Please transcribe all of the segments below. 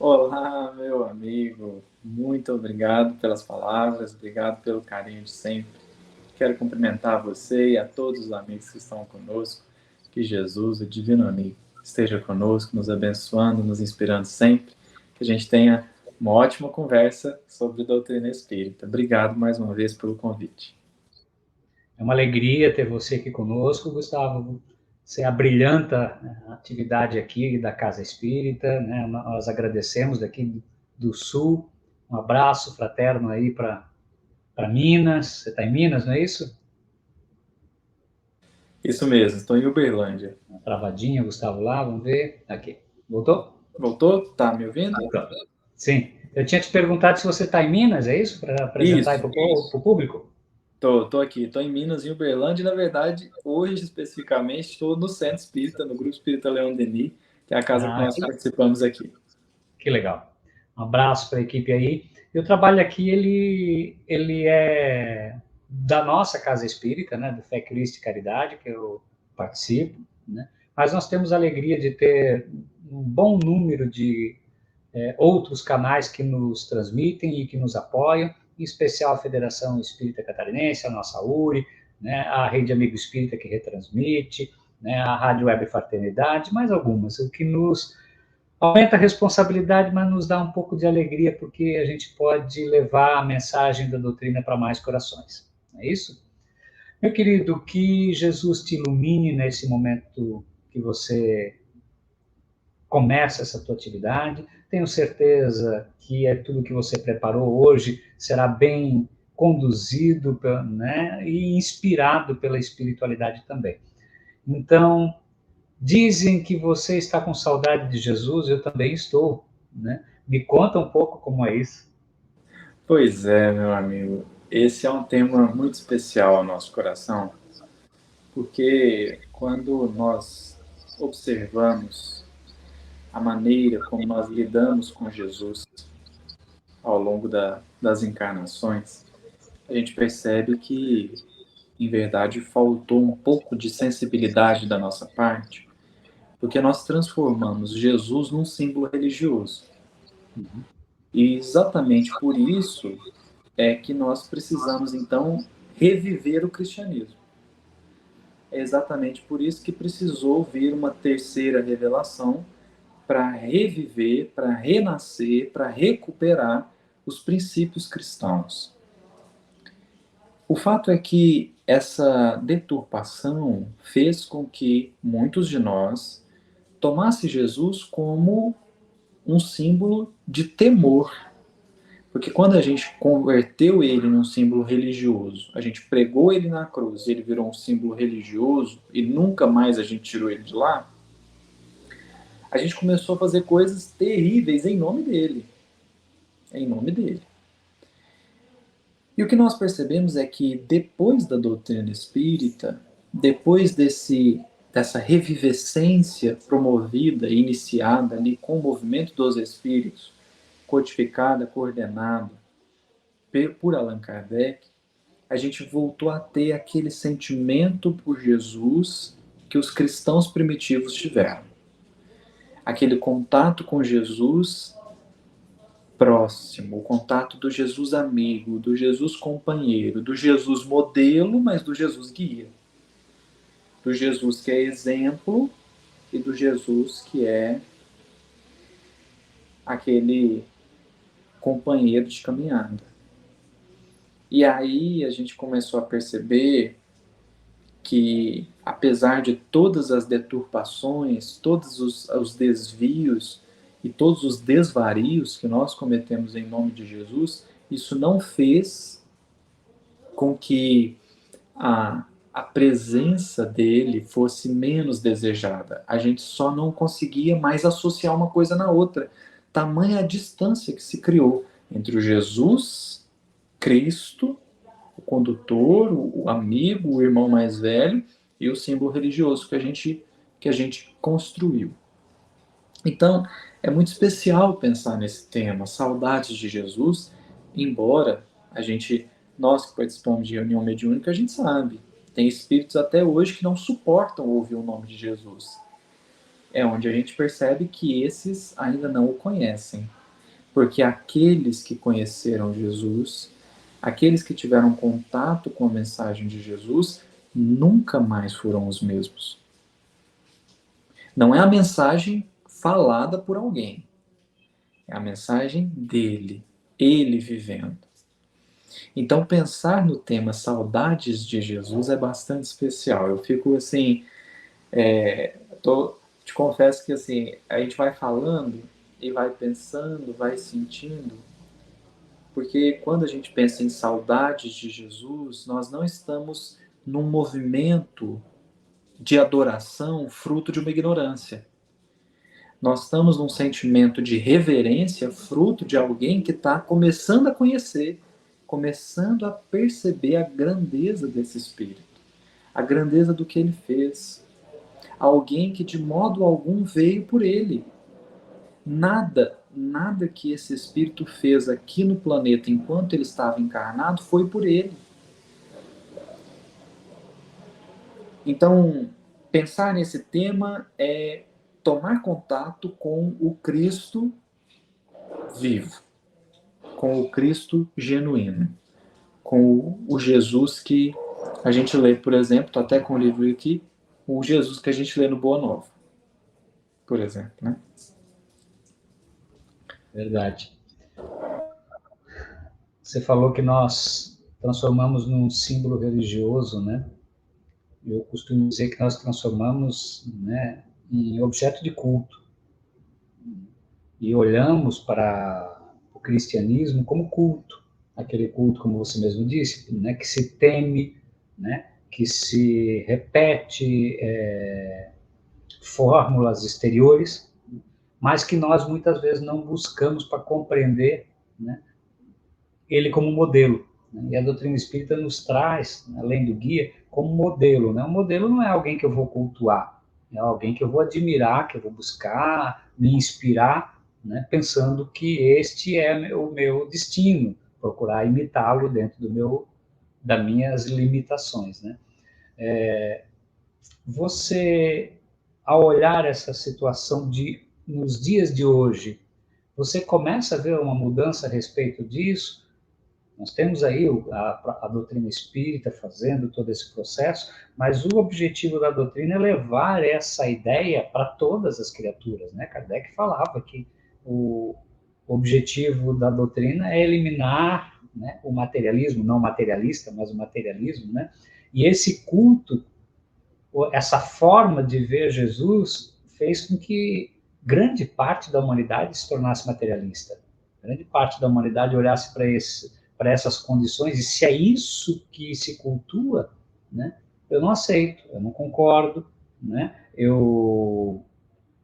Olá, meu amigo. Muito obrigado pelas palavras, obrigado pelo carinho de sempre. Quero cumprimentar você e a todos os amigos que estão conosco. Que Jesus, o Divino Amigo, esteja conosco, nos abençoando, nos inspirando sempre. Que a gente tenha uma ótima conversa sobre doutrina espírita. Obrigado mais uma vez pelo convite. É uma alegria ter você aqui conosco, Gustavo. Você abrilhanta a atividade aqui da Casa Espírita, né? Nós agradecemos daqui do Sul. Um abraço fraterno aí para Minas. Você está em Minas, não é isso? Isso mesmo, estou em Uberlândia. Uma travadinha, Gustavo, lá, vamos ver. Aqui. Voltou? Voltou? Tá me ouvindo? Pronto. Sim. Eu tinha te perguntado se você está em Minas, é isso? Para apresentar Isso, para o público? tô aqui, tô em Minas, em Uberlândia, e na verdade, hoje especificamente, estou no Centro Espírita, no Grupo Espírita Leão Denis, que é a casa que Ah, nós participamos aqui. que legal. Um abraço para a equipe aí. E o trabalho aqui, ele é da nossa Casa Espírita, né, do Fé Cristo e Caridade, que eu participo, né? Mas nós temos a alegria de ter um bom número de outros canais que nos transmitem e que nos apoiam, em especial a Federação Espírita Catarinense, a nossa URI, né, a Rede Amigo Espírita que retransmite, né, a Rádio Web Fraternidade, mais algumas, o que nos aumenta a responsabilidade, mas nos dá um pouco de alegria, porque a gente pode levar a mensagem da doutrina para mais corações. É isso? Meu querido, que Jesus te ilumine nesse momento que você começa essa tua atividade. Tenho certeza que é tudo que você preparou hoje será bem conduzido, né, e inspirado pela espiritualidade também. Então, dizem que você está com saudade de Jesus, eu também estou, né? Me conta um pouco como é isso. Pois é, meu amigo, esse é um tema muito especial ao nosso coração, porque quando nós observamos a maneira como nós lidamos com Jesus ao longo das encarnações, a gente percebe que, em verdade, faltou um pouco de sensibilidade da nossa parte, porque nós transformamos Jesus num símbolo religioso. Uhum. E exatamente por isso é que nós precisamos, então, reviver o cristianismo. É exatamente por isso que precisou vir uma terceira revelação para reviver, para renascer, para recuperar os princípios cristãos. O fato é que essa deturpação fez com que muitos de nós tomassem Jesus como um símbolo de temor. Porque quando a gente converteu ele num símbolo religioso, a gente pregou ele na cruz, ele virou um símbolo religioso e nunca mais a gente tirou ele de lá, a gente começou a fazer coisas terríveis em nome dele. Em nome dele. E o que nós percebemos é que depois da doutrina espírita, depois dessa revivescência promovida e iniciada ali com o movimento dos espíritos, codificada, coordenada por Allan Kardec, a gente voltou a ter aquele sentimento por Jesus que os cristãos primitivos tiveram. Aquele contato com Jesus próximo, o contato do Jesus amigo, do Jesus companheiro, do Jesus modelo, mas do Jesus guia. Do Jesus que é exemplo e do Jesus que é aquele companheiro de caminhada. E aí a gente começou a perceber que, apesar de todas as deturpações, todos os desvios e todos os desvarios que nós cometemos em nome de Jesus, isso não fez com que a presença dele fosse menos desejada. A gente só não conseguia mais associar uma coisa na outra. Tamanha a distância que se criou entre o Jesus, Cristo, o condutor, o amigo, o irmão mais velho e o símbolo religioso que a gente construiu. Então, é muito especial pensar nesse tema, saudades de Jesus, embora nós que participamos de reunião mediúnica, a gente sabe, tem espíritos até hoje que não suportam ouvir o nome de Jesus. é onde a gente percebe que esses ainda não o conhecem. Porque aqueles que conheceram Jesus, aqueles que tiveram contato com a mensagem de Jesus, nunca mais foram os mesmos. Não é a mensagem falada por alguém, é a mensagem dele, ele vivendo. Então, pensar no tema saudades de Jesus é bastante especial. Eu fico assim, te confesso que assim, a gente vai falando e vai pensando, vai sentindo, porque quando a gente pensa em saudades de Jesus, nós não estamos num movimento de adoração fruto de uma ignorância. Nós estamos num sentimento de reverência fruto de alguém que está começando a conhecer, começando a perceber a grandeza desse Espírito, a grandeza do que ele fez. Alguém que de modo algum veio por ele. Nada que esse Espírito fez aqui no planeta enquanto ele estava encarnado foi por ele. Então, pensar nesse tema é tomar contato com o Cristo vivo, com o Cristo genuíno, com o Jesus que a gente lê, por exemplo, estou até com o livro aqui, o Jesus que a gente lê no Boa Nova, por exemplo, né? Verdade. Você falou que nós transformamos num símbolo religioso, né? Eu costumo dizer que nós transformamos, né, em objeto de culto. E olhamos para o cristianismo como culto. Aquele culto, como você mesmo disse, né, que se teme, né, que se repete fórmulas exteriores, mas que nós muitas vezes não buscamos para compreender, né, ele como modelo. Né? E a doutrina espírita nos traz, além do guia, como modelo. Né? O modelo não é alguém que eu vou cultuar, é alguém que eu vou admirar, que eu vou buscar, me inspirar, né? Pensando que este é o meu destino, procurar imitá-lo dentro das minhas limitações. Né? Você, ao olhar essa situação nos dias de hoje, você começa a ver uma mudança a respeito disso? Nós temos aí a doutrina espírita fazendo todo esse processo, mas o objetivo da doutrina é levar essa ideia para todas as criaturas. Né? Kardec falava que o objetivo da doutrina é eliminar, né, o materialismo, não materialista, mas o materialismo. Né? E esse culto, essa forma de ver Jesus, fez com que grande parte da humanidade se tornasse materialista. Grande parte da humanidade olhasse para essas condições, e se é isso que se cultua, né, eu não aceito, eu não concordo, né, eu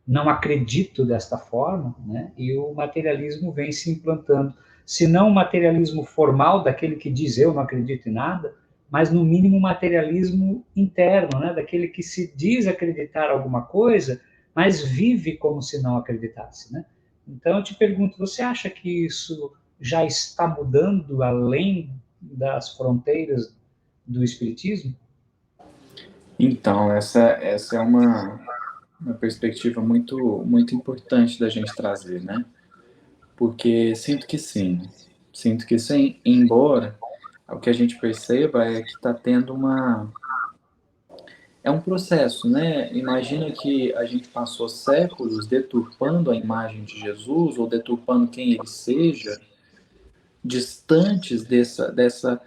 não acredito desta forma, né, e o materialismo vem se implantando. Se não o materialismo formal, daquele que diz eu não acredito em nada, mas no mínimo o materialismo interno, né, daquele que se diz acreditar alguma coisa, mas vive como se não acreditasse. Né? Então eu te pergunto, você acha que isso já está mudando além das fronteiras do espiritismo? Então, essa é uma perspectiva muito importante da gente trazer, né? Porque sinto que sim, embora o que a gente perceba é que está tendo é um processo, né? Imagina que a gente passou séculos deturpando a imagem de Jesus ou deturpando quem ele seja, distantes dessa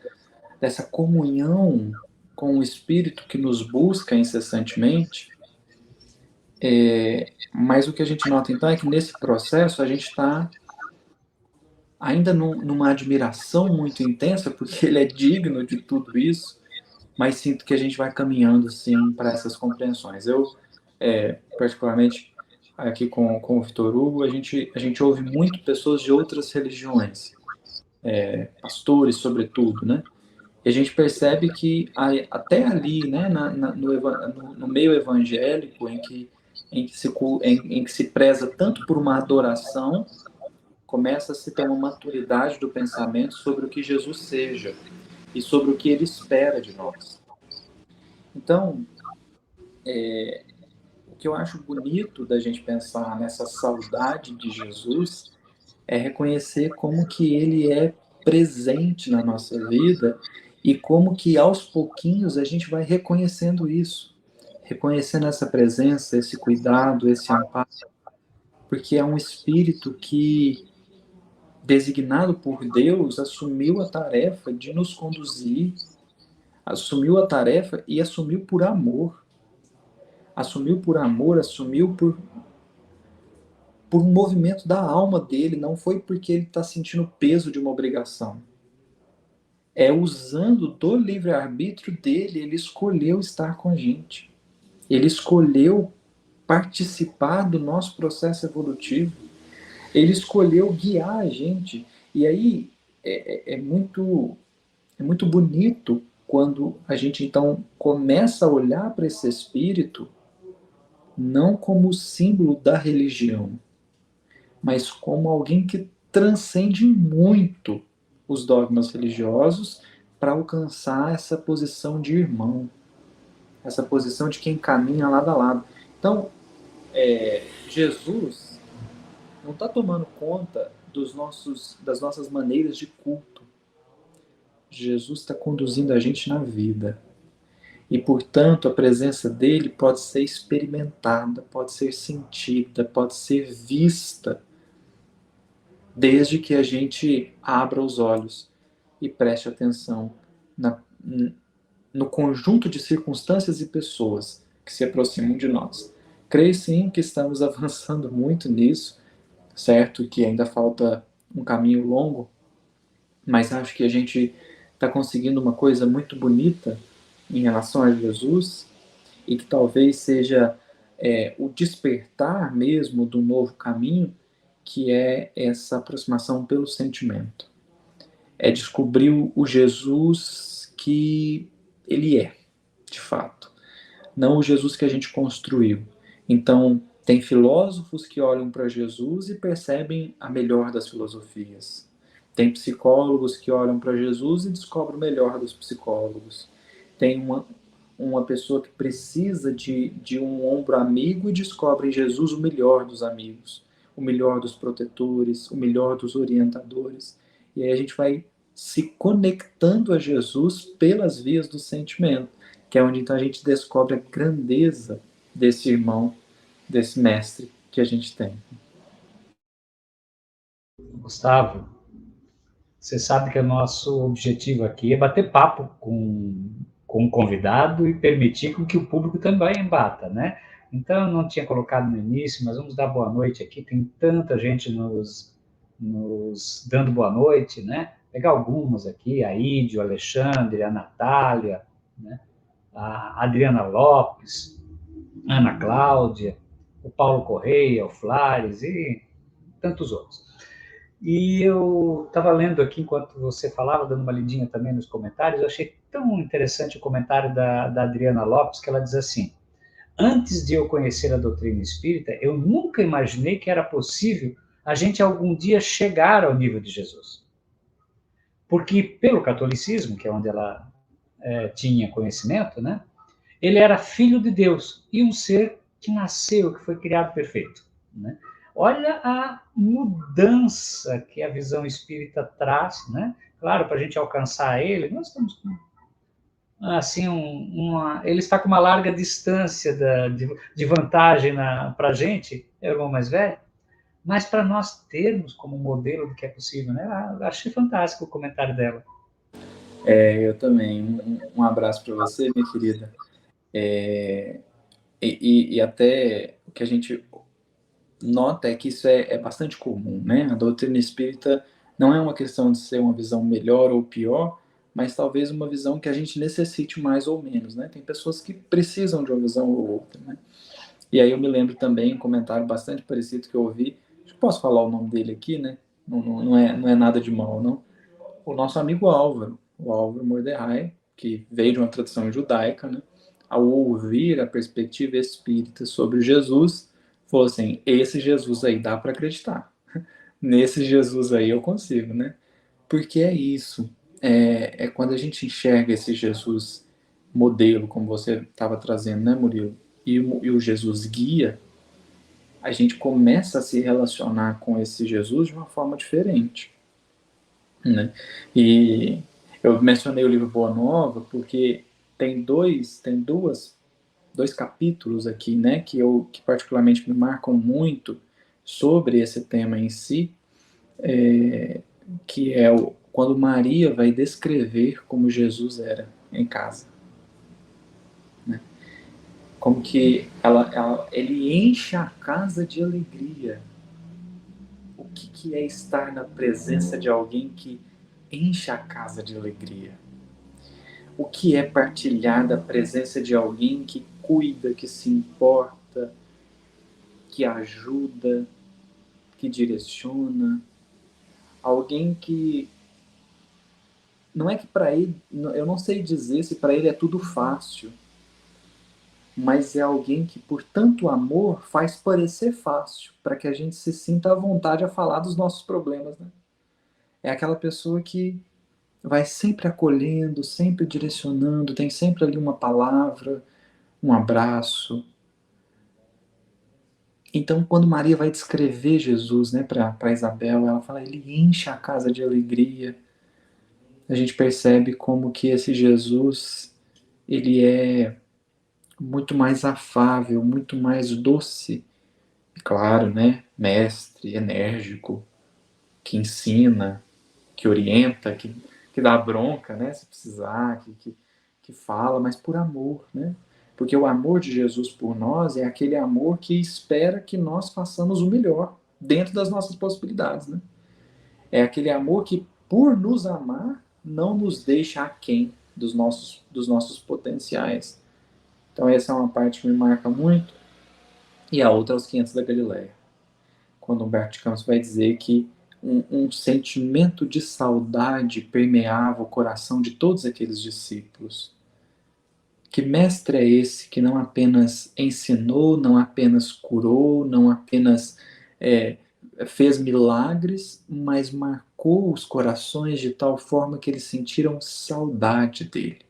comunhão com o Espírito que nos busca incessantemente. Mas o que a gente nota então é que nesse processo a gente está ainda numa admiração muito intensa, porque ele é digno de tudo isso, mas sinto que a gente vai caminhando, sim, para essas compreensões. Eu, particularmente, aqui com o Vitor Hugo, a gente ouve muito pessoas de outras religiões, pastores, sobretudo, né? E a gente percebe que até ali, né, no meio evangélico, em que se preza tanto por uma adoração, começa a se ter uma maturidade do pensamento sobre o que Jesus seja e sobre o que ele espera de nós. Então, que eu acho bonito da gente pensar nessa saudade de Jesus é reconhecer como que ele é presente na nossa vida e como que aos pouquinhos a gente vai reconhecendo isso, reconhecendo essa presença, esse cuidado, esse amparo, porque é um espírito que, designado por Deus, assumiu a tarefa de nos conduzir, assumiu a tarefa e assumiu por amor. Assumiu por amor, assumiu por um movimento da alma dele, não foi porque ele está sentindo o peso de uma obrigação. É usando do livre-arbítrio dele, ele escolheu estar com a gente. Ele escolheu participar do nosso processo evolutivo. Ele escolheu guiar a gente. E aí é muito bonito quando a gente então começa a olhar para esse espírito não como símbolo da religião, mas como alguém que transcende muito os dogmas religiosos para alcançar essa posição de irmão, essa posição de quem caminha lado a lado. Então, Jesus não está tomando conta das nossas maneiras de culto. Jesus está conduzindo a gente na vida. E, portanto, a presença dele pode ser experimentada, pode ser sentida, pode ser vista, desde que a gente abra os olhos e preste atenção no conjunto de circunstâncias e pessoas que se aproximam de nós. Creio sim que estamos avançando muito nisso, certo? Que ainda falta um caminho longo, mas acho que a gente está conseguindo uma coisa muito bonita em relação a Jesus e que talvez seja o despertar mesmo do novo caminho, que é essa aproximação pelo sentimento. É descobrir o Jesus que ele é, de fato. Não o Jesus que a gente construiu. Então, tem filósofos que olham para Jesus e percebem a melhor das filosofias. Tem psicólogos que olham para Jesus e descobrem o melhor dos psicólogos. Tem uma pessoa que precisa de um ombro amigo e descobre em Jesus o melhor dos amigos, o melhor dos protetores, o melhor dos orientadores. E aí a gente vai se conectando a Jesus pelas vias do sentimento, que é onde então a gente descobre a grandeza desse irmão, desse mestre que a gente tem. Gustavo, você sabe que o nosso objetivo aqui é bater papo com o convidado e permitir que o público também embata, né? Então, eu não tinha colocado no início, mas vamos dar boa noite aqui. Tem tanta gente nos dando boa noite, né? Pegar algumas aqui, a Ídio, a Alexandre, a Natália, né? A Adriana Lopes, a Ana Cláudia, o Paulo Correia, o Flares e tantos outros. E eu estava lendo aqui, enquanto você falava, dando uma lidinha também nos comentários, eu achei tão interessante o comentário da Adriana Lopes, que ela diz assim: antes de eu conhecer a doutrina espírita, eu nunca imaginei que era possível a gente algum dia chegar ao nível de Jesus. Porque pelo catolicismo, que é onde ela tinha conhecimento, né, ele era filho de Deus e um ser que nasceu, que foi criado perfeito, né? Olha a mudança que a visão espírita traz, né? Claro, para a gente alcançar ele, nós estamos com assim ele está com uma larga distância de vantagem para a gente, é o irmão mais velho, mas para nós termos como modelo do que é possível, né? Eu achei fantástico o comentário dela. Eu também. Um abraço para você, minha querida. E até o que a gente nota é que isso é bastante comum, né? A doutrina espírita não é uma questão de ser uma visão melhor ou pior, mas talvez uma visão que a gente necessite mais ou menos, né? Tem pessoas que precisam de uma visão ou outra, né? E aí eu me lembro também um comentário bastante parecido que eu ouvi, acho que posso falar o nome dele aqui, né? Não é nada de mal, não. O nosso amigo Álvaro, o Álvaro Mordecai, que veio de uma tradição judaica, né? Ao ouvir a perspectiva espírita sobre Jesus, falou assim: esse Jesus aí dá para acreditar. Nesse Jesus aí eu consigo, né? Porque é isso. Quando a gente enxerga esse Jesus modelo, como você estava trazendo, né, Murilo? e o Jesus guia, a gente começa a se relacionar com esse Jesus de uma forma diferente, né? E eu mencionei o livro Boa Nova porque tem dois capítulos aqui, né, que particularmente me marcam muito sobre esse tema em si, que é quando Maria vai descrever como Jesus era em casa, né? Como que ele enche a casa de alegria. O que é estar na presença de alguém que enche a casa de alegria? O que é partilhar da presença de alguém que cuida, que se importa, que ajuda, que direciona? Alguém que não é que para ele, eu não sei dizer se para ele é tudo fácil, mas é alguém que por tanto amor faz parecer fácil, para que a gente se sinta à vontade a falar dos nossos problemas, né? É aquela pessoa que vai sempre acolhendo, sempre direcionando, tem sempre ali uma palavra, um abraço. Então, quando Maria vai descrever Jesus, né, para Isabel, ela fala, ele enche a casa de alegria. A gente percebe como que esse Jesus, ele é muito mais afável, muito mais doce, e claro, né, mestre, enérgico, que ensina, que orienta, que dá bronca, né, se precisar, que fala, mas por amor, né? Porque o amor de Jesus por nós é aquele amor que espera que nós façamos o melhor dentro das nossas possibilidades, né? É aquele amor que, por nos amar, não nos deixa aquém dos nossos potenciais. Então essa é uma parte que me marca muito. E a outra é os 500 da Galileia, quando Humberto de Campos vai dizer que um sentimento de saudade permeava o coração de todos aqueles discípulos. Que mestre é esse que não apenas ensinou, não apenas curou, não apenas é, fez milagres, mas marcou os corações de tal forma que eles sentiram saudade dele.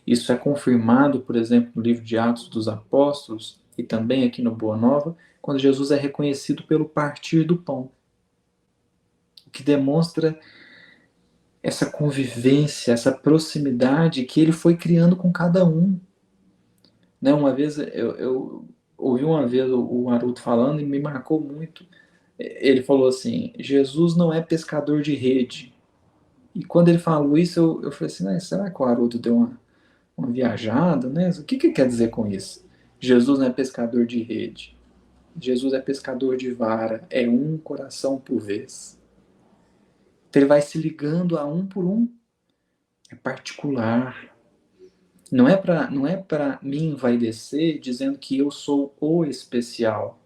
Isso é confirmado, por exemplo, no livro de Atos dos Apóstolos e também aqui no Boa Nova, quando Jesus é reconhecido pelo partir do pão, o que demonstra essa convivência, essa proximidade que ele foi criando com cada um. Né? Uma vez eu ouvi uma vez o Haroldo falando e me marcou muito. Ele falou assim: Jesus não é pescador de rede. E quando ele falou isso, eu falei assim: será que o Haroldo deu uma viajada? Né? O que quer dizer com isso? Jesus não é pescador de rede. Jesus é pescador de vara. É um coração por vez. Então ele vai se ligando a um por um. É particular. Não é para me envaidecer dizendo que eu sou o especial,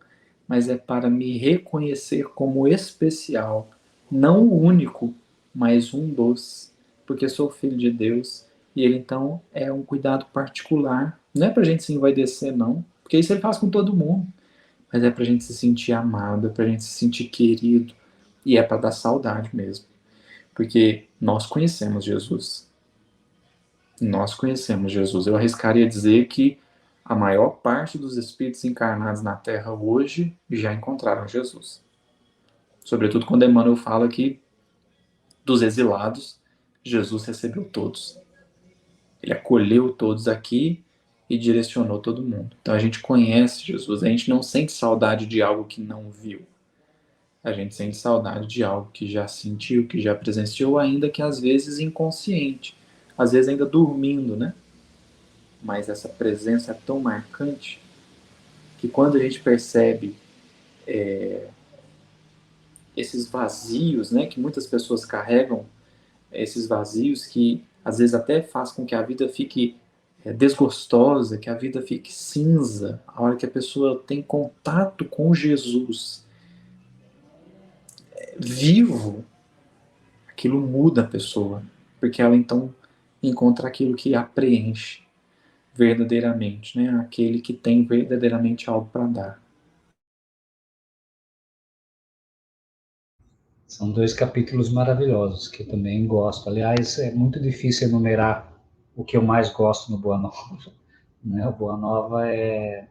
mas é para me reconhecer como especial, não o único, mas um dos, porque sou filho de Deus e ele então é um cuidado particular. Não é para a gente se envaidecer, não, porque isso ele faz com todo mundo, mas é para a gente se sentir amado, é para a gente se sentir querido e é para dar saudade mesmo, porque nós conhecemos Jesus. Nós conhecemos Jesus. Eu arriscaria dizer que a maior parte dos espíritos encarnados na Terra hoje já encontraram Jesus. Sobretudo quando Emmanuel fala que dos exilados, Jesus recebeu todos. Ele acolheu todos aqui e direcionou todo mundo. Então a gente conhece Jesus, a gente não sente saudade de algo que não viu. A gente sente saudade de algo que já sentiu, que já presenciou, ainda que às vezes inconsciente, às vezes ainda dormindo, né? Mas essa presença é tão marcante que quando a gente percebe esses vazios, né, que muitas pessoas carregam, esses vazios que às vezes até faz com que a vida fique desgostosa, que a vida fique cinza, a hora que a pessoa tem contato com Jesus vivo, aquilo muda a pessoa, porque ela então encontra aquilo que a preenche verdadeiramente, né, aquele que tem verdadeiramente algo para dar. São dois capítulos maravilhosos que eu também gosto. Aliás, é muito difícil enumerar o que eu mais gosto no Boa Nova, né? O Boa Nova é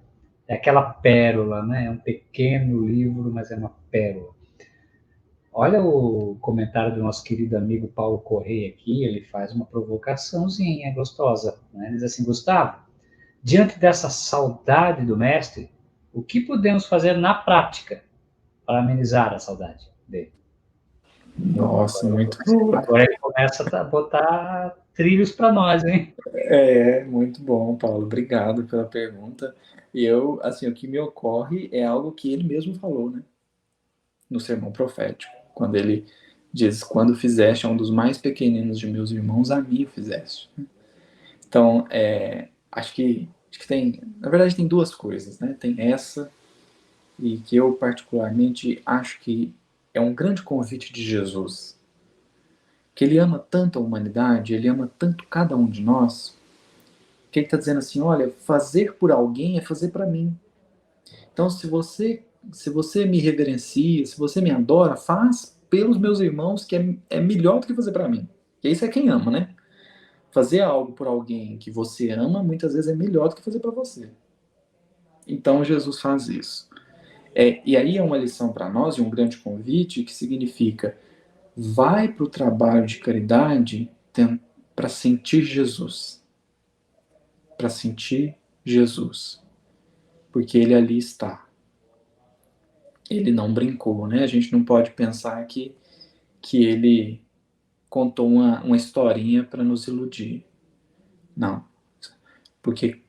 aquela pérola, né? É um pequeno livro, mas é uma pérola. Olha o comentário do nosso querido amigo Paulo Correia aqui, ele faz uma provocaçãozinha gostosa, né? Ele diz assim: Gustavo, diante dessa saudade do mestre, o que podemos fazer na prática para amenizar a saudade dele? Nossa, muito bom. Agora ele começa a botar trilhos para nós, hein? Muito bom, Paulo. Obrigado pela pergunta. E eu, assim, o que me ocorre é algo que ele mesmo falou, né? No sermão profético, quando ele diz: quando fizeste a um dos mais pequeninos de meus irmãos, a mim o fizeste. Então, acho que tem, na verdade, tem duas coisas, né? Tem essa, e que eu particularmente acho que é um grande convite de Jesus, que ele ama tanto a humanidade, ele ama tanto cada um de nós, que ele está dizendo assim: olha, fazer por alguém é fazer para mim. Então, se você me reverencia, se você me adora, faz pelos meus irmãos, que é melhor do que fazer para mim. E isso é quem ama, né? Fazer algo por alguém que você ama, muitas vezes é melhor do que fazer para você. Então, Jesus faz isso. E aí é uma lição para nós e um grande convite que significa: vai para o trabalho de caridade para sentir Jesus. Para sentir Jesus. Porque ele ali está. Ele não brincou, né? A gente não pode pensar que ele contou uma historinha para nos iludir. Não. Porque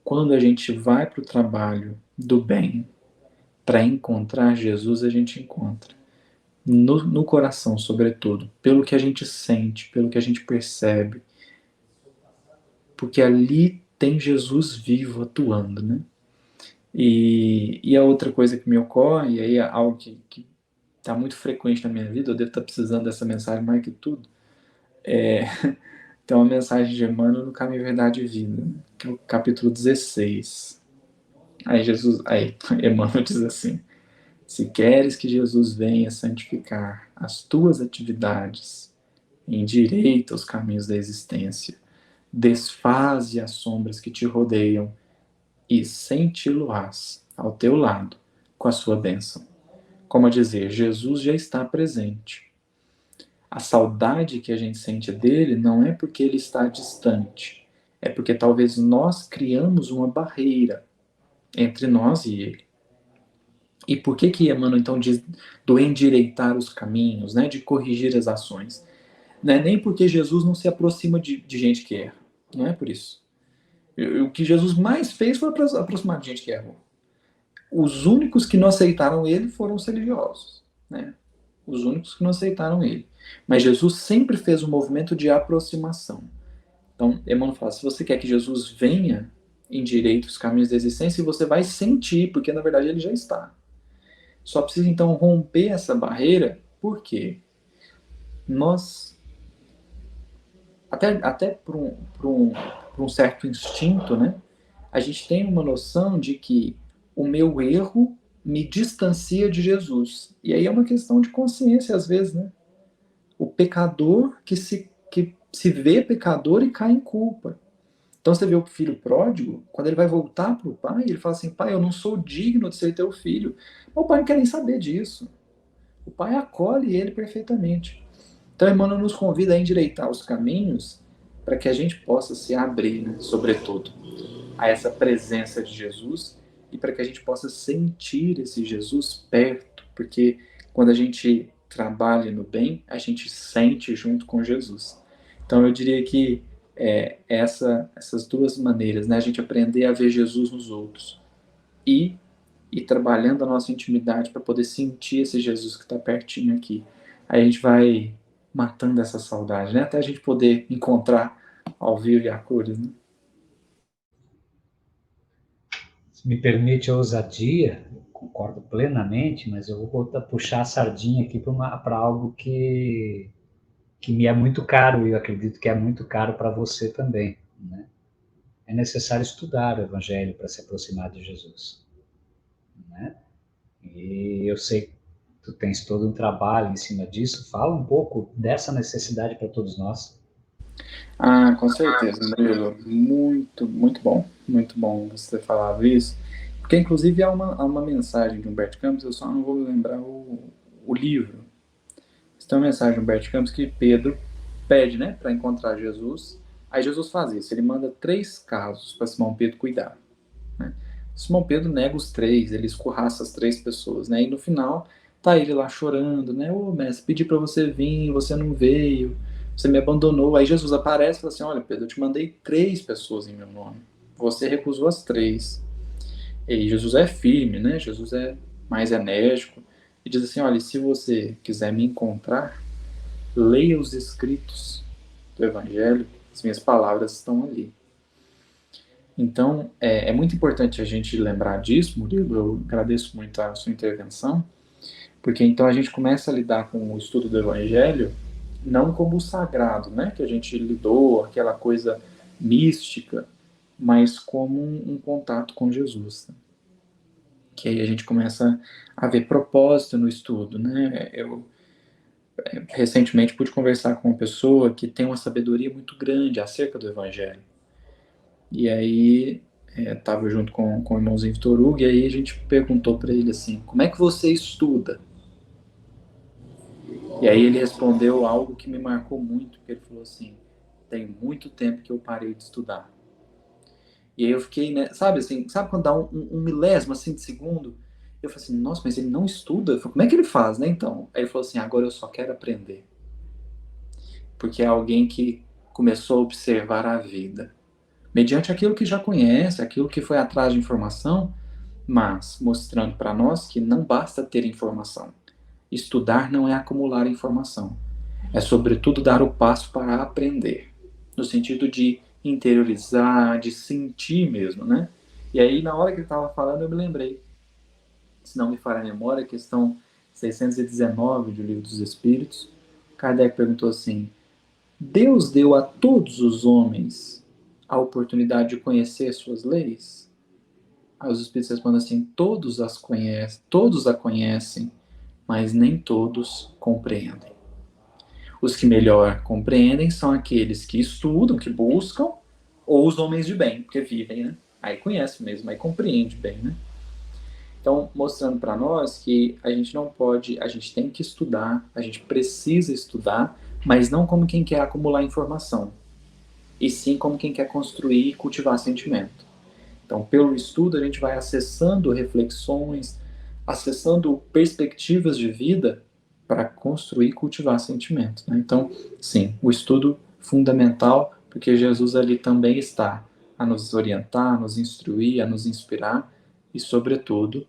quando a gente vai para o trabalho do bem para encontrar Jesus, a gente encontra. No coração, sobretudo. Pelo que a gente sente, pelo que a gente percebe. Porque ali tem Jesus vivo atuando, né? E a outra coisa que me ocorre, e aí é algo que está muito frequente na minha vida, eu devo estar precisando dessa mensagem mais que tudo, tem uma mensagem de Emmanuel no Caminho, Verdade e Vida, que é o capítulo 16. Aí Emmanuel diz assim: se queres que Jesus venha santificar as tuas atividades, endireita os caminhos da existência, desfaze as sombras que te rodeiam e senti-lo-ás ao teu lado com a sua bênção. Como a dizer, Jesus já está presente. A saudade que a gente sente dele não é porque ele está distante, é porque talvez nós criamos uma barreira entre nós e ele. E por que Emmanuel então diz do endireitar os caminhos, né, de corrigir as ações? Não é nem porque Jesus não se aproxima de gente que erra, não é por isso. O que Jesus mais fez foi aproximar de gente que errou. Os únicos que não aceitaram ele foram os religiosos, né? Os únicos que não aceitaram ele. Mas Jesus sempre fez um movimento de aproximação. Então, Emmanuel fala: se você quer que Jesus venha, endireite os caminhos da existência, e você vai sentir, porque na verdade ele já está. Só precisa então romper essa barreira, porque nós, até por um certo instinto, né, a gente tem uma noção de que o meu erro me distancia de Jesus. E aí é uma questão de consciência, às vezes, né? O pecador que se vê pecador e cai em culpa. Então você vê o filho pródigo, quando ele vai voltar para o pai, ele fala assim: pai, eu não sou digno de ser teu filho. Mas o pai não quer nem saber disso. O pai acolhe ele perfeitamente. Então, Emmanuel nos convida a endireitar os caminhos para que a gente possa se abrir, né, sobretudo, a essa presença de Jesus e para que a gente possa sentir esse Jesus perto, porque quando a gente trabalha no bem, a gente sente junto com Jesus. Então, eu diria que essas duas maneiras, né, a gente aprender a ver Jesus nos outros e ir trabalhando a nossa intimidade para poder sentir esse Jesus que está pertinho aqui. Aí a gente vai matando essa saudade, né? Até a gente poder encontrar ao vivo e a cores, né? Se me permite a ousadia, eu concordo plenamente, mas eu vou puxar a sardinha aqui para algo que me é muito caro, e eu acredito que é muito caro para você também, né? É necessário estudar o Evangelho para se aproximar de Jesus, né? E eu sei que tu tens todo um trabalho em cima disso. Fala um pouco dessa necessidade para todos nós. Ah, com certeza, Danilo. Muito, muito bom. Muito bom você ter falado isso, porque inclusive há uma mensagem de Humberto Campos, eu só não vou me lembrar o livro. Tem uma mensagem de Humberto Campos que Pedro pede, né, para encontrar Jesus. Aí Jesus faz isso, ele manda 3 casos para Simão Pedro cuidar. Né? Simão Pedro nega os 3, ele escorraça as 3 pessoas, né? E no final tá ele lá chorando, né? Ô mestre, pedi para você vir, você não veio, você me abandonou. Aí Jesus aparece e fala assim: olha, Pedro, eu te mandei 3 pessoas em meu nome, você recusou as 3. E Jesus é firme, né? Jesus é mais enérgico e diz assim: olha, se você quiser me encontrar, leia os escritos do Evangelho, as minhas palavras estão ali. Então, é muito importante a gente lembrar disso, Murilo. Eu agradeço muito a sua intervenção, porque então a gente começa a lidar com o estudo do Evangelho não como o sagrado, né, que a gente lidou, aquela coisa mística, mas como um contato com Jesus. Né? Que aí a gente começa a ver propósito no estudo, né? Eu recentemente pude conversar com uma pessoa que tem uma sabedoria muito grande acerca do Evangelho. E aí estava junto com o irmãozinho Vitor Hugo, e aí a gente perguntou para ele assim: como é que você estuda? E aí ele respondeu algo que me marcou muito, porque ele falou assim: tem muito tempo que eu parei de estudar. E aí eu fiquei, né, sabe assim, sabe quando dá um milésimo assim de segundo? Eu falei assim: nossa, mas ele não estuda? Eu falei: como é que ele faz, né, então? Aí ele falou assim: agora eu só quero aprender. Porque é alguém que começou a observar a vida, mediante aquilo que já conhece, aquilo que foi atrás de informação, mas mostrando para nós que não basta ter informação. Estudar não é acumular informação. É, sobretudo, dar o passo para aprender, no sentido de interiorizar, de sentir mesmo, né? E aí, na hora que ele estava falando, eu me lembrei, se não me falha a memória, questão 619 do Livro dos Espíritos, Kardec perguntou assim: Deus deu a todos os homens a oportunidade de conhecer suas leis? Aí os Espíritos respondem assim: todos a conhecem, mas nem todos compreendem. Os que melhor compreendem são aqueles que estudam, que buscam, ou os homens de bem, porque vivem, né? Aí conhece mesmo, aí compreende bem, né? Então, mostrando para nós que a gente não pode, a gente tem que estudar, a gente precisa estudar, mas não como quem quer acumular informação, e sim como quem quer construir e cultivar sentimento. Então, pelo estudo, a gente vai acessando reflexões, acessando perspectivas de vida para construir e cultivar sentimentos. Né? Então, sim, o estudo fundamental, porque Jesus ali também está a nos orientar, a nos instruir, a nos inspirar e, sobretudo,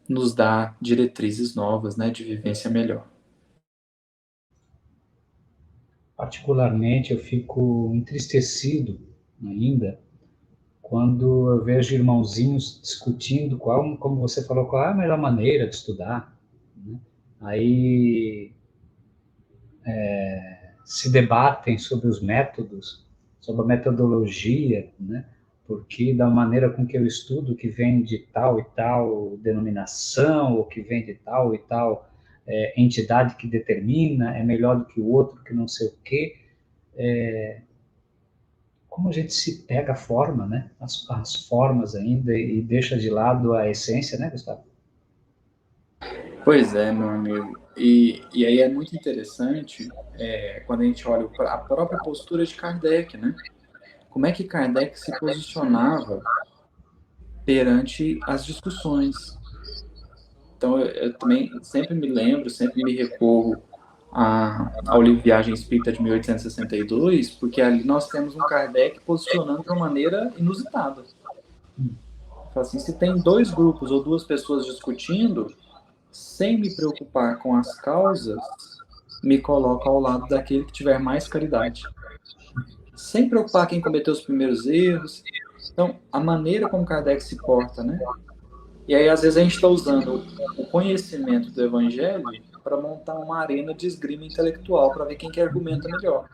nos dar diretrizes novas, né, de vivência melhor. Particularmente, eu fico entristecido ainda quando eu vejo irmãozinhos discutindo qual, como você falou, qual é a melhor maneira de estudar, né? Aí se debatem sobre os métodos, sobre a metodologia, né? Porque da maneira com que eu estudo, que vem de tal e tal denominação, ou que vem de tal e tal entidade que determina, é melhor do que o outro, que não sei o quê. Como a gente se pega a forma, né? As formas ainda e deixa de lado a essência, né, Gustavo? Pois é, meu amigo. E aí é muito interessante quando a gente olha a própria postura de Kardec, né? Como é que Kardec se posicionava perante as discussões. Então, eu também sempre me lembro, sempre me recorro ao livro Viagem Espírita de 1862, porque ali nós temos um Kardec posicionando de uma maneira inusitada. Fala assim, se tem 2 grupos ou 2 pessoas discutindo, sem me preocupar com as causas, me coloco ao lado daquele que tiver mais caridade. Sem preocupar quem cometeu os primeiros erros. Então, a maneira como Kardec se porta, né? E aí, às vezes, a gente está usando o conhecimento do evangelho para montar uma arena de esgrima intelectual, para ver quem que argumenta melhor.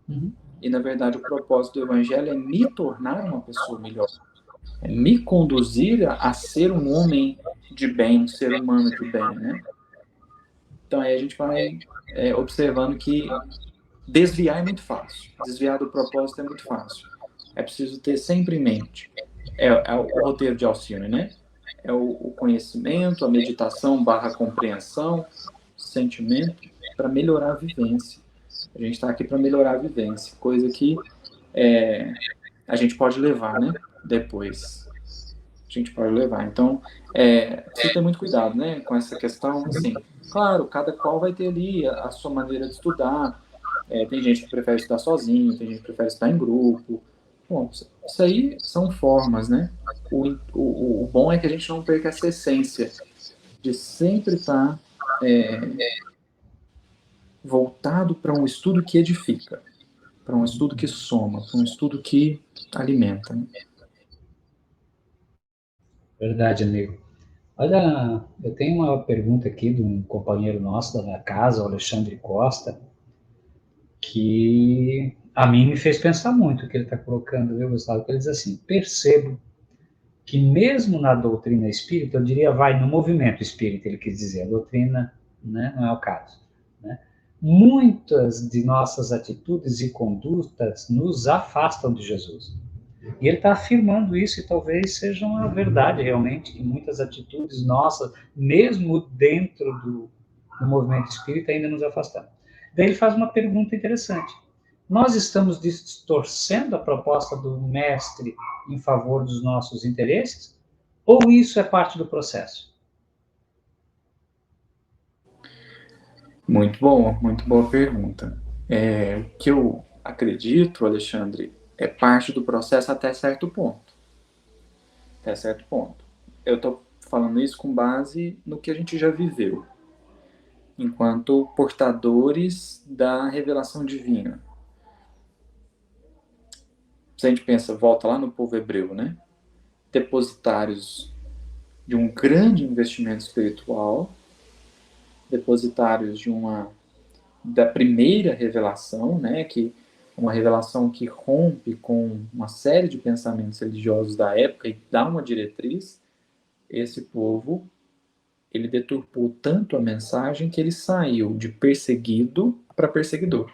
Uhum. E, na verdade, o propósito do evangelho é me tornar uma pessoa melhor. É me conduzir a ser um homem de bem, um ser humano de bem, né? Então, aí a gente vai observando que desviar é muito fácil. Desviar do propósito é muito fácil. É preciso ter sempre em mente. é o roteiro de Alcione, né? É o conhecimento, a meditação barra compreensão, sentimento, para melhorar a vivência. A gente está aqui para melhorar a vivência, coisa que a gente pode levar, né? Depois. A gente pode levar. Então, precisa ter muito cuidado, né? Com essa questão, assim. Claro, cada qual vai ter ali a sua maneira de estudar. Tem gente que prefere estudar sozinho, tem gente que prefere estudar em grupo. Bom, isso aí são formas, né? O bom é que a gente não perca essa essência de sempre estar voltado para um estudo que edifica, para um estudo que soma, para um estudo que alimenta. Né? Verdade, amigo. Olha, eu tenho uma pergunta aqui de um companheiro nosso da casa, o Alexandre Costa, que a mim me fez pensar muito o que ele está colocando, viu, Gustavo? Ele diz assim: percebo que mesmo na doutrina espírita, eu diria, vai no movimento espírita, ele quis dizer, a doutrina, né, não é o caso, né? Muitas de nossas atitudes e condutas nos afastam de Jesus. E ele está afirmando isso, e talvez seja uma verdade realmente, que muitas atitudes nossas, mesmo dentro do movimento espírita, ainda nos afastam. Daí ele faz uma pergunta interessante. Nós estamos distorcendo a proposta do mestre em favor dos nossos interesses? Ou isso é parte do processo? Muito boa pergunta. O que eu acredito, Alexandre, é parte do processo até certo ponto. Até certo ponto. Eu estou falando isso com base no que a gente já viveu, enquanto portadores da revelação divina. Se a gente pensa, volta lá no povo hebreu, né? Depositários de um grande investimento espiritual, depositários da primeira revelação, né, que uma revelação que rompe com uma série de pensamentos religiosos da época e dá uma diretriz. Esse povo, ele deturpou tanto a mensagem que ele saiu de perseguido para perseguidor.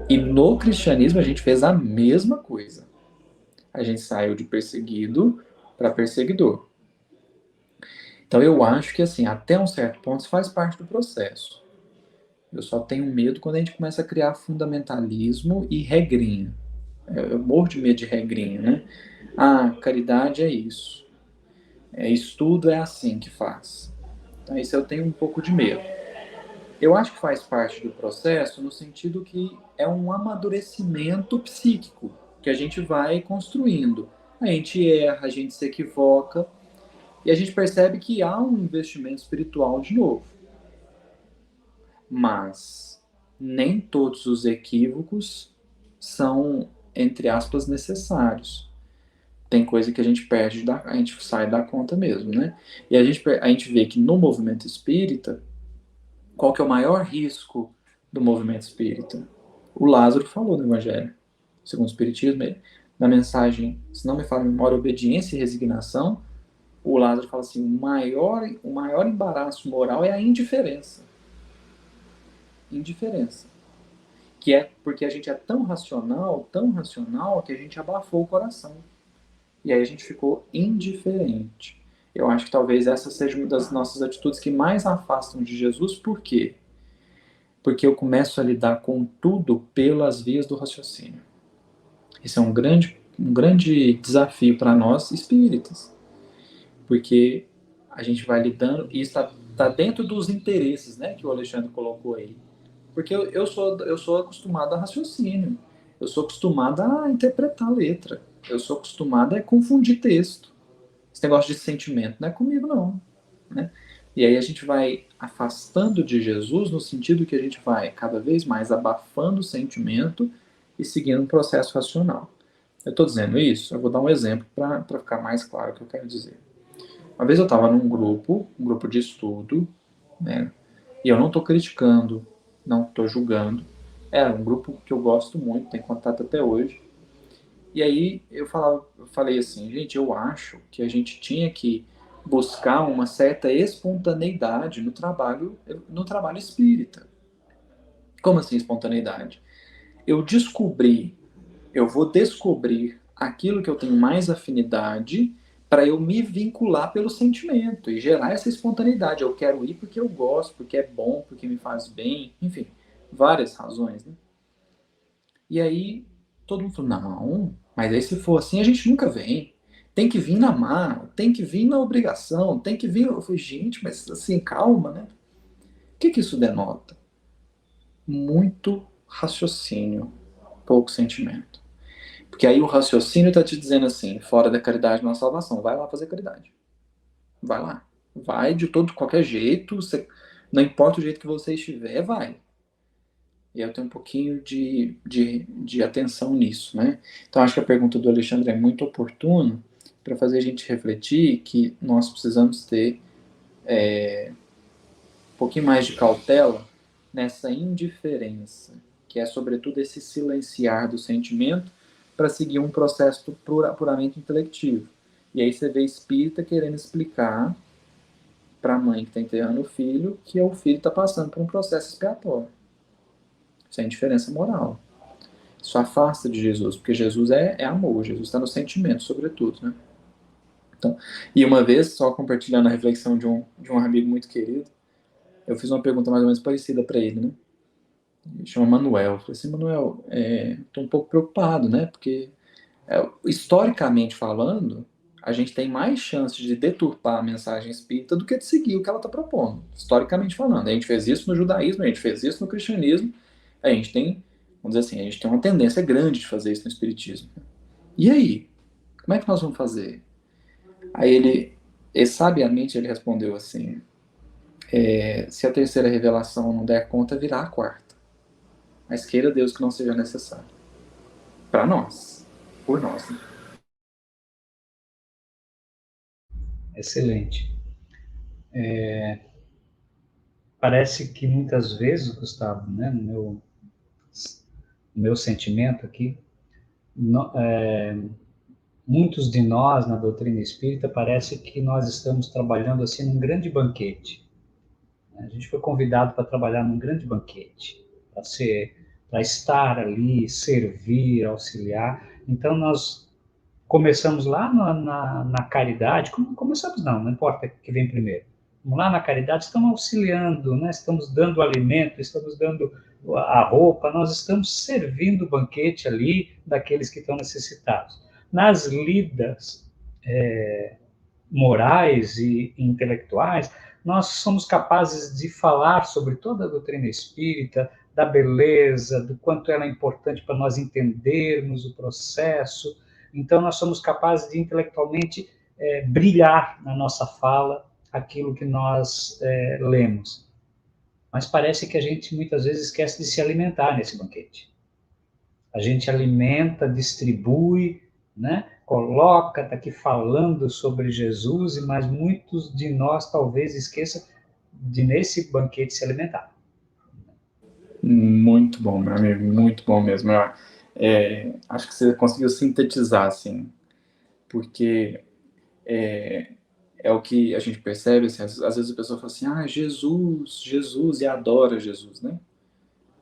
E no cristianismo a gente fez a mesma coisa. A gente saiu de perseguido para perseguidor. Então eu acho que assim, até um certo ponto isso faz parte do processo. Eu só tenho medo quando a gente começa a criar fundamentalismo e regrinha. Eu morro de medo de regrinha, né? Ah, caridade é isso. Estudo é assim que faz. Então isso eu tenho um pouco de medo. Eu acho que faz parte do processo no sentido que é um amadurecimento psíquico que a gente vai construindo. A gente erra, a gente se equivoca e a gente percebe que há um investimento espiritual de novo. Mas nem todos os equívocos são, entre aspas, necessários. Tem coisa que a gente perde, a gente sai da conta mesmo, né? E a gente vê que no movimento espírita, qual que é o maior risco do movimento espírita? O Lázaro falou no Evangelho, segundo o Espiritismo, na mensagem, se não me fala a memória, obediência e resignação, o Lázaro fala assim, o maior embaraço moral é a indiferença. Indiferença. Que é porque a gente é tão racional, que a gente abafou o coração. E aí a gente ficou indiferente. Eu acho que talvez essa seja uma das nossas atitudes que mais afastam de Jesus. Por quê? Porque eu começo a lidar com tudo pelas vias do raciocínio. Esse é um grande desafio para nós espíritas. Porque a gente vai lidando, e está dentro dos interesses, né, que o Alexandre colocou aí. Porque eu sou acostumado a raciocínio. Eu sou acostumado a interpretar a letra. Eu sou acostumado a confundir texto. Esse negócio de sentimento não é comigo, não. Né? E aí a gente vai afastando de Jesus no sentido que a gente vai cada vez mais abafando o sentimento e seguindo um processo racional. Eu estou dizendo isso, eu vou dar um exemplo para ficar mais claro o que eu quero dizer. Uma vez eu estava num grupo, um grupo de estudo, né? E eu não estou criticando, não estou julgando. Era um grupo que eu gosto muito, tenho contato até hoje. E aí eu falei assim, gente, eu acho que a gente tinha que buscar uma certa espontaneidade no trabalho espírita. Como assim espontaneidade? Eu vou descobrir aquilo que eu tenho mais afinidade para eu me vincular pelo sentimento e gerar essa espontaneidade. Eu quero ir porque eu gosto, porque é bom, porque me faz bem, enfim, várias razões, né? E aí todo mundo falou, não, mas aí se for assim a gente nunca vem. Tem que vir na mar, tem que vir na obrigação, tem que vir. Eu falei, gente, mas assim, calma, né? O que isso denota? Muito raciocínio, pouco sentimento. Porque aí o raciocínio está te dizendo assim, fora da caridade não há salvação. Vai lá fazer caridade. Vai lá. Vai de todo qualquer jeito. Não importa o jeito que você estiver, vai. E eu tenho um pouquinho de atenção nisso, né? Então acho que a pergunta do Alexandre é muito oportuna para fazer a gente refletir que nós precisamos ter um pouquinho mais de cautela nessa indiferença, que é sobretudo esse silenciar do sentimento para seguir um processo puramente intelectivo. E aí você vê espírita querendo explicar para a mãe que está enterrando o filho que o filho está passando por um processo expiatório. Isso é indiferença moral. Isso afasta de Jesus, porque Jesus é amor, Jesus está no sentimento, sobretudo, né? Então, e uma vez, só compartilhando a reflexão de um amigo muito querido, eu fiz uma pergunta mais ou menos parecida para ele, né? Ele chama Manuel. Eu falei assim, Manuel, estou um pouco preocupado, né? Porque, historicamente falando, a gente tem mais chances de deturpar a mensagem espírita do que de seguir o que ela está propondo, historicamente falando. A gente fez isso no judaísmo, a gente fez isso no cristianismo, a gente tem, vamos dizer assim, a gente tem uma tendência grande de fazer isso no espiritismo. E aí? Como é que nós vamos fazer? Aí ele sabiamente, ele respondeu assim, se a terceira revelação não der conta, virá a quarta. Mas queira Deus que não seja necessário. Para nós. Por nós. Né? Excelente. Parece que muitas vezes, Gustavo, né, no meu sentimento aqui, muitos de nós na doutrina espírita parece que nós estamos trabalhando assim num grande banquete. A gente foi convidado para trabalhar num grande banquete, para estar ali, servir, auxiliar. Então nós começamos lá na caridade, começamos não importa o que vem primeiro. Vamos lá na caridade, estamos auxiliando, né? Estamos dando alimento, estamos dando a roupa, nós estamos servindo o banquete ali daqueles que estão necessitados. Nas lidas morais e intelectuais, nós somos capazes de falar sobre toda a doutrina espírita, da beleza, do quanto ela é importante para nós entendermos o processo. Então, nós somos capazes de intelectualmente brilhar na nossa fala aquilo que nós lemos. Mas parece que a gente muitas vezes esquece de se alimentar nesse banquete. A gente alimenta, distribui, né? Coloca, está aqui falando sobre Jesus, mas muitos de nós talvez esqueçam de nesse banquete se alimentar. Muito bom, meu amigo, muito bom mesmo. Acho que você conseguiu sintetizar, assim, porque é o que a gente percebe, assim, às vezes a pessoa fala assim, Jesus, Jesus, e adora Jesus, né?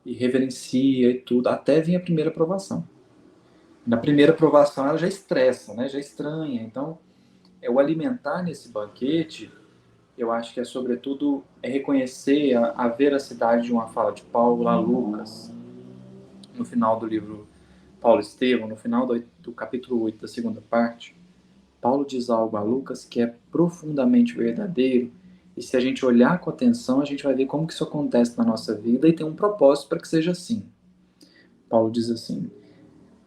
E reverencia e tudo, até vir a primeira provação. Na primeira provação ela já estressa, né? Já estranha. Então, o alimentar nesse banquete, eu acho que sobretudo reconhecer a veracidade de uma fala de Paulo a Lucas, no final do livro Paulo Estevão, no final do capítulo 8 da segunda parte. Paulo diz algo a Lucas que é profundamente verdadeiro, e se a gente olhar com atenção, a gente vai ver como que isso acontece na nossa vida e tem um propósito para que seja assim. Paulo diz assim,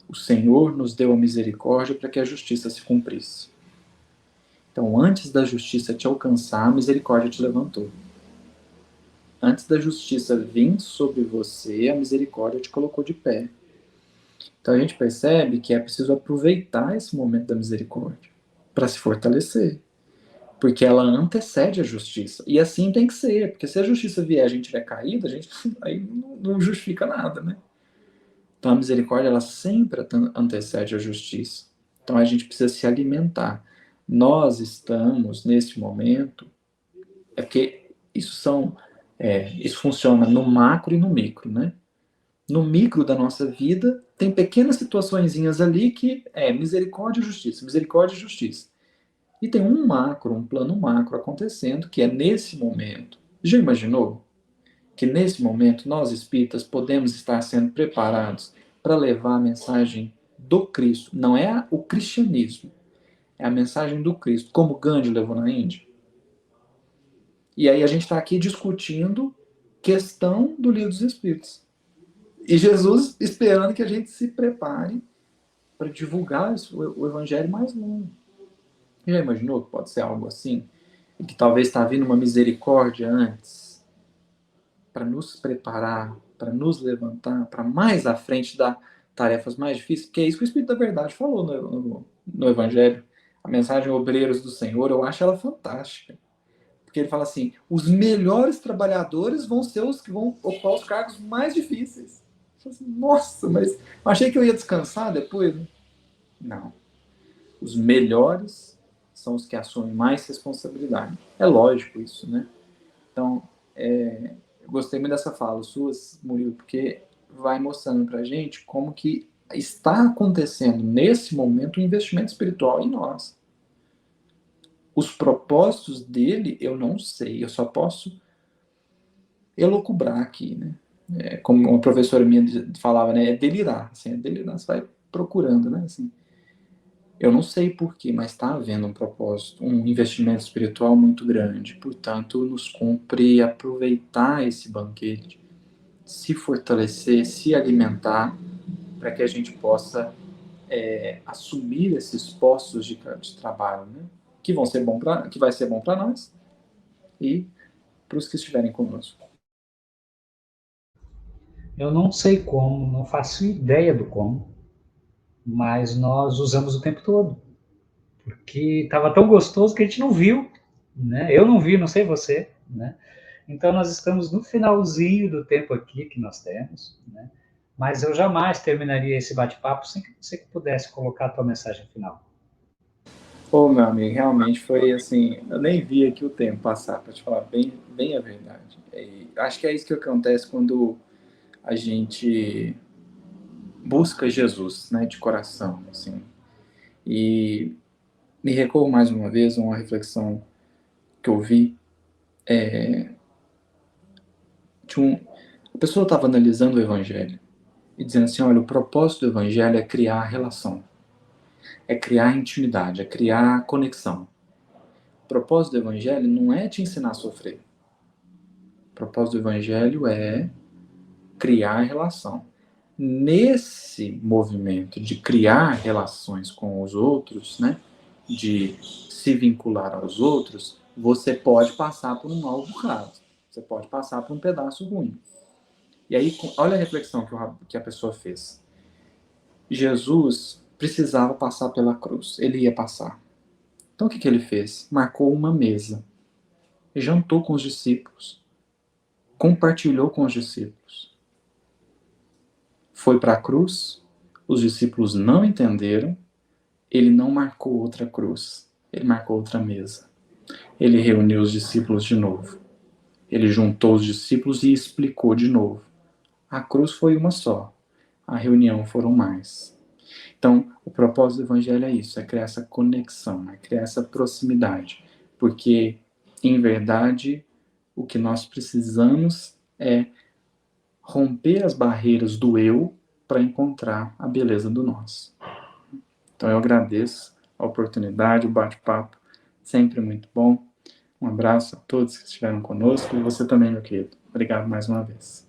o Senhor nos deu a misericórdia para que a justiça se cumprisse. Então, antes da justiça te alcançar, a misericórdia te levantou. Antes da justiça vir sobre você, a misericórdia te colocou de pé. Então, a gente percebe que é preciso aproveitar esse momento da misericórdia para se fortalecer. Porque ela antecede a justiça. E assim tem que ser, porque se a justiça vier e a gente tiver caído, a gente aí não justifica nada, né? Então, a misericórdia, ela sempre antecede a justiça. Então, a gente precisa se alimentar. Nós estamos, neste momento, porque isso funciona no macro e no micro, né? No micro da nossa vida, tem pequenas situaçõezinhas ali que é misericórdia e justiça, misericórdia e justiça. E tem um plano macro acontecendo, que é nesse momento. Já imaginou que nesse momento nós espíritas podemos estar sendo preparados para levar a mensagem do Cristo? Não é o cristianismo, é a mensagem do Cristo, como Gandhi levou na Índia. E aí a gente está aqui discutindo questão do Livro dos Espíritos. E Jesus esperando que a gente se prepare para divulgar o evangelho mais longo. Já imaginou que pode ser algo assim? E que talvez está vindo uma misericórdia antes para nos preparar, para nos levantar, para mais à frente dar tarefas mais difíceis? Porque é isso que o Espírito da Verdade falou no evangelho. A mensagem Obreiros do Senhor, eu acho ela fantástica. Porque ele fala assim, os melhores trabalhadores vão ser os que vão ocupar os cargos mais difíceis. Assim, nossa, mas eu achei que eu ia descansar depois. Não. Os melhores são os que assumem mais responsabilidade. É lógico isso, né? Então, eu gostei muito dessa fala suas, Murilo, porque vai mostrando pra gente como que está acontecendo nesse momento um investimento espiritual em nós. Os propósitos dele eu não sei, eu só posso elocubrar aqui, né? Como uma professora minha falava, né? É delirar, assim, é delirar, você vai procurando, né? Assim, eu não sei porquê, mas está havendo um propósito, um investimento espiritual muito grande. Portanto, nos cumpre aproveitar esse banquete, se fortalecer, se alimentar, para que a gente possa assumir esses postos de trabalho, né? Que vão ser que vai ser bom para nós e para os que estiverem conosco. Eu não sei como, não faço ideia do como, mas nós usamos o tempo todo, porque estava tão gostoso que a gente não viu, né? Eu não vi, não sei você, né? Então nós estamos no finalzinho do tempo aqui que nós temos, né? Mas eu jamais terminaria esse bate-papo sem que você pudesse colocar a tua mensagem final. Ô, meu amigo, realmente foi assim, eu nem vi aqui o tempo passar, para te falar bem a verdade. E acho que é isso que acontece quando a gente busca Jesus, né, de coração, assim. E me recordo mais uma vez uma reflexão que eu vi a pessoa estava analisando o evangelho e dizendo assim, olha, o propósito do evangelho é criar relação, é criar intimidade, é criar conexão. O propósito do evangelho não é te ensinar a sofrer. O propósito do evangelho é criar relação. Nesse movimento de criar relações com os outros, né, de se vincular aos outros, você pode passar por um mau bocado. Você pode passar por um pedaço ruim. E aí, olha a reflexão que a pessoa fez. Jesus precisava passar pela cruz. Ele ia passar. Então, o que ele fez? Marcou uma mesa. Jantou com os discípulos. Compartilhou com os discípulos. Foi para a cruz. Os discípulos não entenderam. Ele não marcou outra cruz. Ele marcou outra mesa. Ele reuniu os discípulos de novo. Ele juntou os discípulos e explicou de novo. A cruz foi uma só. A reunião foram mais. Então, o propósito do evangelho é isso, é criar essa conexão, é criar essa proximidade. Porque, em verdade, o que nós precisamos é romper as barreiras do eu para encontrar a beleza do nós. Então, eu agradeço a oportunidade, o bate-papo, sempre muito bom. Um abraço a todos que estiveram conosco e você também, meu querido. Obrigado mais uma vez.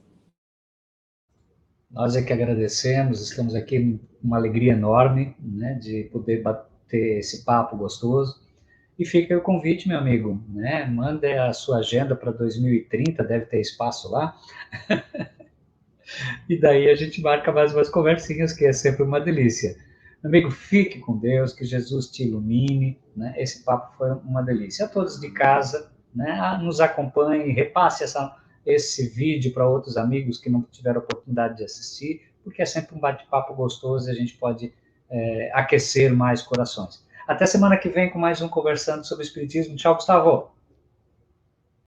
Nós é que agradecemos, estamos aqui com uma alegria enorme, né, de poder bater esse papo gostoso. E fica aí o convite, meu amigo, né? Manda a sua agenda para 2030, deve ter espaço lá. E daí a gente marca mais umas conversinhas, que é sempre uma delícia. Meu amigo, fique com Deus, que Jesus te ilumine, né? Esse papo foi uma delícia. A todos de casa, né? Nos acompanhem, repasse esse vídeo para outros amigos que não tiveram oportunidade de assistir, porque é sempre um bate-papo gostoso e a gente pode aquecer mais corações. Até semana que vem com mais um Conversando sobre Espiritismo. Tchau, Gustavo!